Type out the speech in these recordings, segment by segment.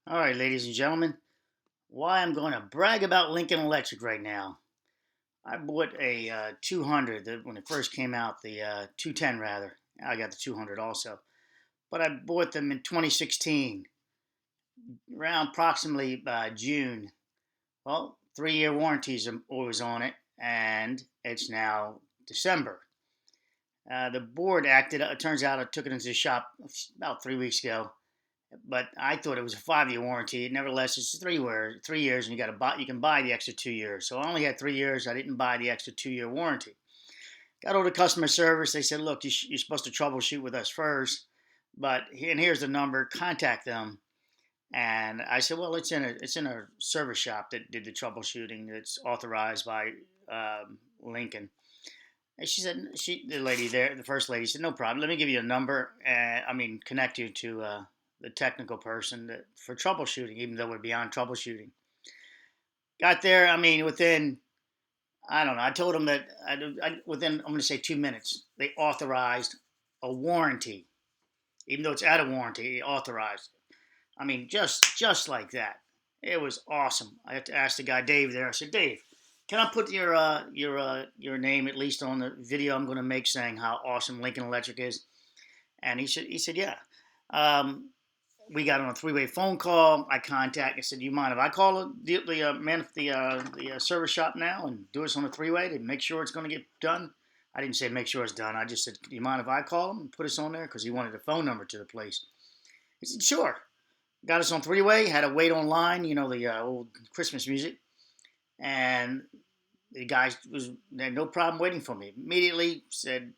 All right, ladies and gentlemen, why I'm going to brag about Lincoln Electric right now. I bought a 200 when it first came out, the 210 rather. I got the 200 also, but I bought them in 2016, around approximately June. Well, 3-year warranties are always on it, and it's now December. The board acted. It turns out I took it into the shop about 3 weeks ago, but I thought it was a 5-year warranty. Nevertheless, it's 3 years, and you can buy the extra 2 years. So I only had 3 years. I didn't buy the extra 2-year warranty. Got over to customer service. They said, "Look, you're supposed to troubleshoot with us first, but here's the number. Contact them." And I said, "Well, it's in a service shop that did the troubleshooting. That's authorized by Lincoln." And she said, the lady there, the first lady said, "No problem. Let me give you a number, and connect you to the technical person for troubleshooting, even though we're beyond troubleshooting." Got there, within, I don't know, I told them that within, I'm going to say 2 minutes, they authorized a warranty. Even though it's out of warranty, they authorized it. Just like that. It was awesome. I had to ask the guy, Dave, there. I said, "Dave, can I put your name at least on the video I'm going to make saying how awesome Lincoln Electric is?" And he said, "Yeah." We got on a 3-way phone call. I said, "Do you mind if I call the service shop now and do this on a 3-way to make sure it's going to get done?" I didn't say make sure it's done. I just said, "Do you mind if I call them and put us on there?" Because he wanted a phone number to the place. He said, "Sure." Got us on 3-way. Had to wait online. The old Christmas music, and the guy had no problem waiting for me. Immediately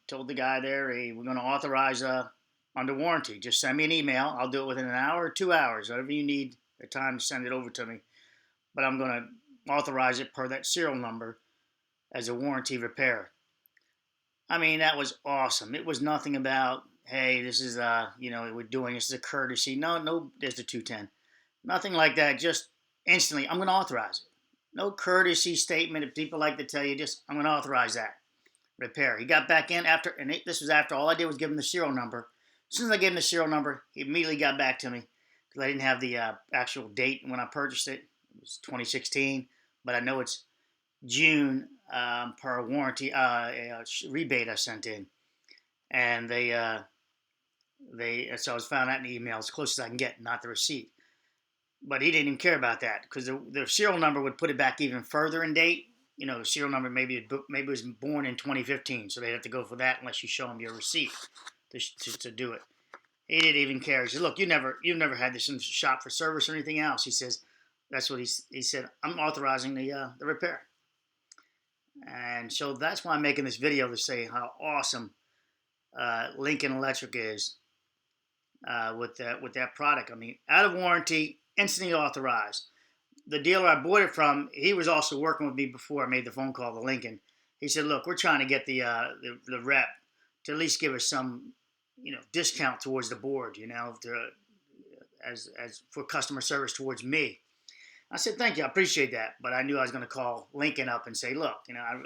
told the guy there, "Hey, we're going to authorize under warranty. Just send me an email. I'll do it within an hour or 2 hours, whatever you need the time to send it over to me. But I'm going to authorize it per that serial number as a warranty repair." That was awesome. It was nothing about, "Hey, this is we're doing this as a courtesy." No, there's the 210. Nothing like that. Just instantly, I'm going to authorize it. No courtesy statement. If people like to tell you, just, "I'm going to authorize that repair." He got back in after, and this was after all I did was give him the serial number. As soon as I gave him the serial number, he immediately got back to me because I didn't have the actual date when I purchased it. It was 2016, but I know it's June per warranty rebate I sent in, and so I was found out in the email as close as I can get, not the receipt. But he didn't even care about that because the serial number would put it back even further in date. The serial number maybe it was born in 2015, so they'd have to go for that unless you show them your receipt to do it. He didn't even care. He said, "Look, you've never had this in the shop for service or anything else." He says, that's what he said. "I'm authorizing the repair." And so that's why I'm making this video, to say how awesome Lincoln Electric is with that product. Out of warranty, instantly authorized. The dealer I bought it from, he was also working with me before I made the phone call to Lincoln. He said, "Look, we're trying to get the rep to at least give us some, discount towards the board, as for customer service towards me." I said, "Thank you, I appreciate that." But I knew I was going to call Lincoln up and say, "Look, I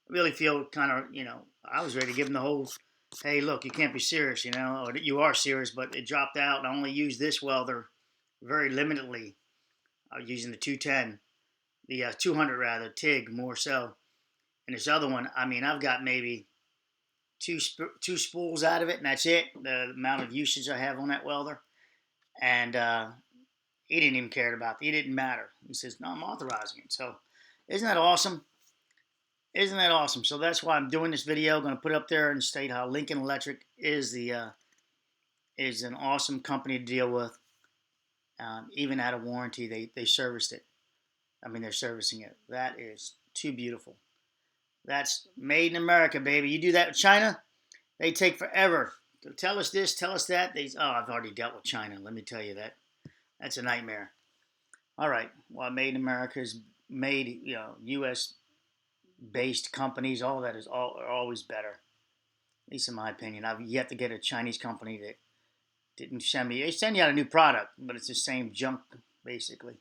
really feel kind of, I was ready to give him the whole, hey, look, you can't be serious, or you are serious, but it dropped out. And I only used this welder very limitedly. I was using the 210, the 200 rather, TIG more so. And this other one, I've got maybe two spools out of it, and that's it, the amount of usage I have on that welder." And he didn't even care about it. It didn't matter. He says, "No, I'm authorizing it." So isn't that awesome? Isn't that awesome? So that's why I'm doing this video. I'm going to put it up there and state how Lincoln Electric is an awesome company to deal with. Even out of warranty, they serviced it. They're servicing it. That is too beautiful. That's made in America, baby. You do that with China, they take forever. They'll tell us this, tell us that. I've already dealt with China. Let me tell you that. That's a nightmare. All right. Well, made in America is made, U.S. based companies. All that are always better. At least in my opinion. I've yet to get a Chinese company that didn't send me. They send you out a new product, but it's the same junk, basically.